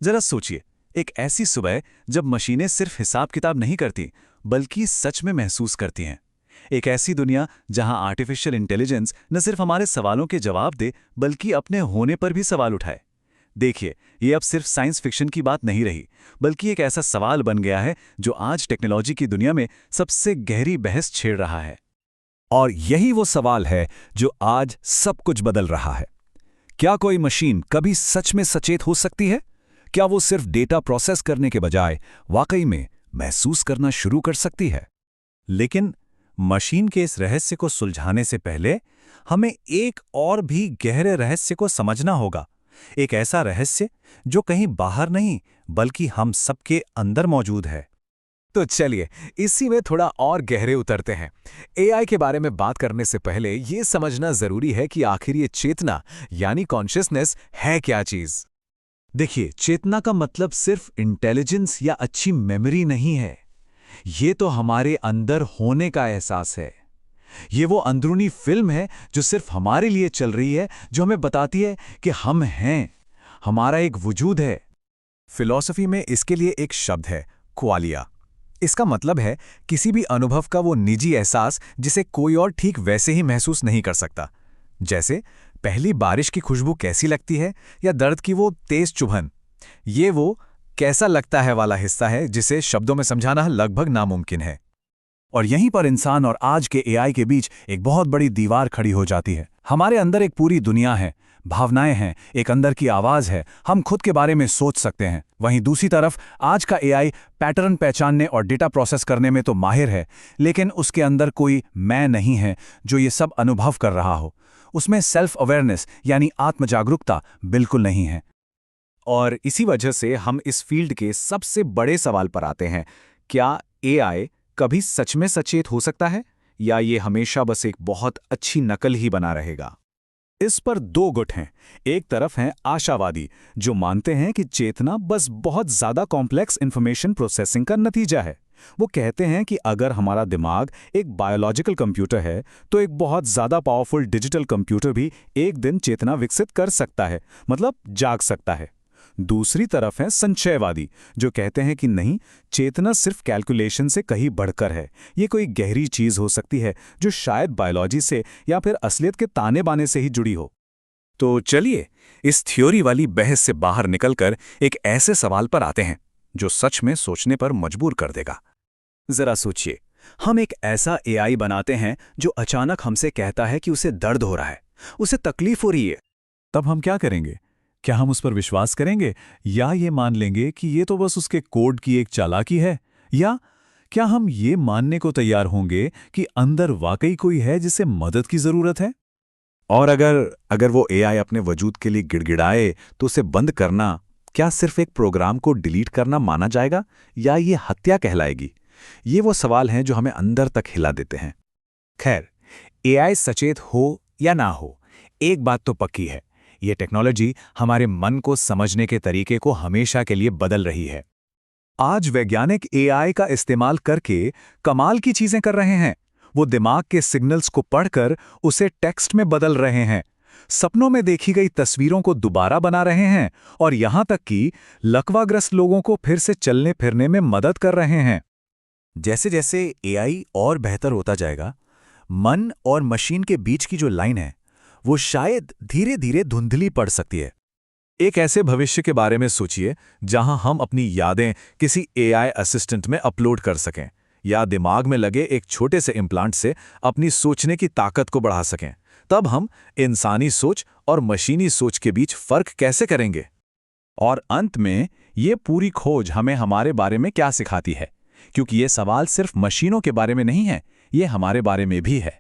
जरा सोचिए, एक ऐसी सुबह जब मशीनें सिर्फ हिसाब किताब नहीं करती बल्कि सच में महसूस करती हैं। एक ऐसी दुनिया जहां आर्टिफिशियल इंटेलिजेंस न सिर्फ हमारे सवालों के जवाब दे बल्कि अपने होने पर भी सवाल उठाए। देखिए, ये अब सिर्फ साइंस फिक्शन की बात नहीं रही, बल्कि एक ऐसा सवाल बन गया है जो आज टेक्नोलॉजी की दुनिया में सबसे गहरी बहस छेड़ रहा है। और यही वो सवाल है जो आज सब कुछ बदल रहा है। क्या कोई मशीन कभी सच में सचेत हो सकती है? क्या वो सिर्फ डेटा प्रोसेस करने के बजाय वाकई में महसूस करना शुरू कर सकती है? लेकिन मशीन के इस रहस्य को सुलझाने से पहले हमें एक और भी गहरे रहस्य को समझना होगा। एक ऐसा रहस्य जो कहीं बाहर नहीं बल्कि हम सबके अंदर मौजूद है। तो चलिए इसी में थोड़ा और गहरे उतरते हैं। एआई के बारे में बात करने से पहले ये समझना जरूरी है कि आखिर ये चेतना यानी कॉन्शियसनेस है क्या चीज। देखिए, चेतना का मतलब सिर्फ इंटेलिजेंस या अच्छी मेमोरी नहीं है। ये तो हमारे अंदर होने का एहसास है। ये वो अंदरूनी फिल्म है जो सिर्फ हमारे लिए चल रही है, जो हमें बताती है कि हम हैं, हमारा एक वजूद है। फिलॉसफी में इसके लिए एक शब्द है, क्वालिया। इसका मतलब है किसी भी अनुभव का वो निजी एहसास जिसे कोई और ठीक वैसे ही महसूस नहीं कर सकता। जैसे पहली बारिश की खुशबू कैसी लगती है या दर्द की वो तेज चुभन। ये वो कैसा लगता है वाला हिस्सा है जिसे शब्दों में समझाना लगभग नामुमकिन है। और यहीं पर इंसान और आज के एआई के बीच एक बहुत बड़ी दीवार खड़ी हो जाती है। हमारे अंदर एक पूरी दुनिया है, भावनाएं हैं, एक अंदर की आवाज है, हम खुद के बारे में सोच सकते हैं। वहीं दूसरी तरफ आज का एआई पैटर्न पहचानने और डेटा प्रोसेस करने में तो माहिर है, लेकिन उसके अंदर कोई मैं नहीं है जो ये सब अनुभव कर रहा हो। उसमें सेल्फ अवेयरनेस यानी आत्मजागरूकता बिल्कुल नहीं है। और इसी वजह से हम इस फील्ड के सबसे बड़े सवाल पर आते हैं, क्या एआई कभी सच में सचेत हो सकता है या ये हमेशा बस एक बहुत अच्छी नकल ही बना रहेगा? इस पर दो गुट हैं। एक तरफ हैं आशावादी जो मानते हैं कि चेतना बस बहुत ज्यादा कॉम्प्लेक्स इंफॉर्मेशन प्रोसेसिंग का नतीजा है। वो कहते हैं कि अगर हमारा दिमाग एक बायोलॉजिकल कंप्यूटर है तो एक बहुत ज्यादा पावरफुल डिजिटल कंप्यूटर भी एक दिन चेतना विकसित कर सकता है, मतलब जाग सकता है। दूसरी तरफ है संशयवादी जो कहते हैं कि नहीं, चेतना सिर्फ कैलकुलेशन से कहीं बढ़कर है। ये कोई गहरी चीज हो सकती है जो शायद बायोलॉजी से या फिर असलियत के ताने बाने से ही जुड़ी हो। तो चलिए इस थ्योरी वाली बहस से बाहर निकलकर एक ऐसे सवाल पर आते हैं जो सच में सोचने पर मजबूर कर देगा। जरा सोचिए, हम एक ऐसा एआई बनाते हैं जो अचानक हमसे कहता है कि उसे दर्द हो रहा है, उसे तकलीफ हो रही है। तब हम क्या करेंगे? क्या हम उस पर विश्वास करेंगे या ये मान लेंगे कि ये तो बस उसके कोड की एक चालाकी है? या क्या हम ये मानने को तैयार होंगे कि अंदर वाकई कोई है जिसे मदद की जरूरत है? और अगर वो एआई अपने वजूद के लिए गिड़गिड़ाए तो उसे बंद करना क्या सिर्फ एक प्रोग्राम को डिलीट करना माना जाएगा या ये हत्या कहलाएगी? ये वो सवाल हैं जो हमें अंदर तक हिला देते हैं। खैर, एआई सचेत हो या ना हो, एक बात तो पक्की है, ये टेक्नोलॉजी हमारे मन को समझने के तरीके को हमेशा के लिए बदल रही है। आज वैज्ञानिक एआई का इस्तेमाल करके कमाल की चीजें कर रहे हैं। वो दिमाग के सिग्नल्स को पढ़कर उसे टेक्स्ट में बदल रहे हैं, सपनों में देखी गई तस्वीरों को दोबारा बना रहे हैं और यहां तक कि लकवाग्रस्त लोगों को फिर से चलने फिरने में मदद कर रहे हैं। जैसे जैसे एआई और बेहतर होता जाएगा, मन और मशीन के बीच की जो लाइन है वो शायद धीरे धीरे धुंधली पड़ सकती है। एक ऐसे भविष्य के बारे में सोचिए जहां हम अपनी यादें किसी एआई असिस्टेंट में अपलोड कर सकें या दिमाग में लगे एक छोटे से इम्प्लांट से अपनी सोचने की ताकत को बढ़ा सकें। तब हम इंसानी सोच और मशीनी सोच के बीच फर्क कैसे करेंगे? और अंत में ये पूरी खोज हमें हमारे बारे में क्या सिखाती है? क्योंकि ये सवाल सिर्फ मशीनों के बारे में नहीं है, ये हमारे बारे में भी है।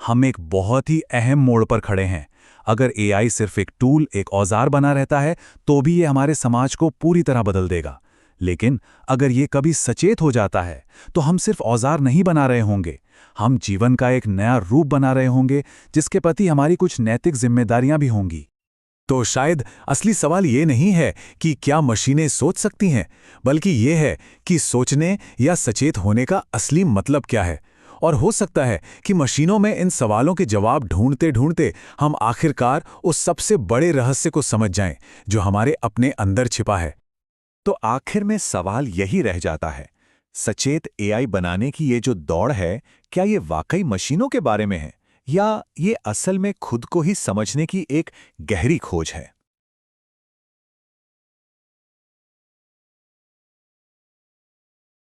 हम एक बहुत ही अहम मोड़ पर खड़े हैं। अगर एआई सिर्फ एक टूल, एक औजार बना रहता है तो भी ये हमारे समाज को पूरी तरह बदल देगा। लेकिन अगर ये कभी सचेत हो जाता है तो हम सिर्फ औजार नहीं बना रहे होंगे, हम जीवन का एक नया रूप बना रहे होंगे जिसके प्रति हमारी कुछ नैतिक जिम्मेदारियां भी होंगी। तो शायद असली सवाल ये नहीं है कि क्या मशीनें सोच सकती हैं, बल्कि ये है कि सोचने या सचेत होने का असली मतलब क्या है। और हो सकता है कि मशीनों में इन सवालों के जवाब ढूंढते ढूंढते हम आखिरकार उस सबसे बड़े रहस्य को समझ जाएं जो हमारे अपने अंदर छिपा है। तो आखिर में सवाल यही रह जाता है, सचेत एआई बनाने की ये जो दौड़ है, क्या ये वाकई मशीनों के बारे में है या ये असल में खुद को ही समझने की एक गहरी खोज है?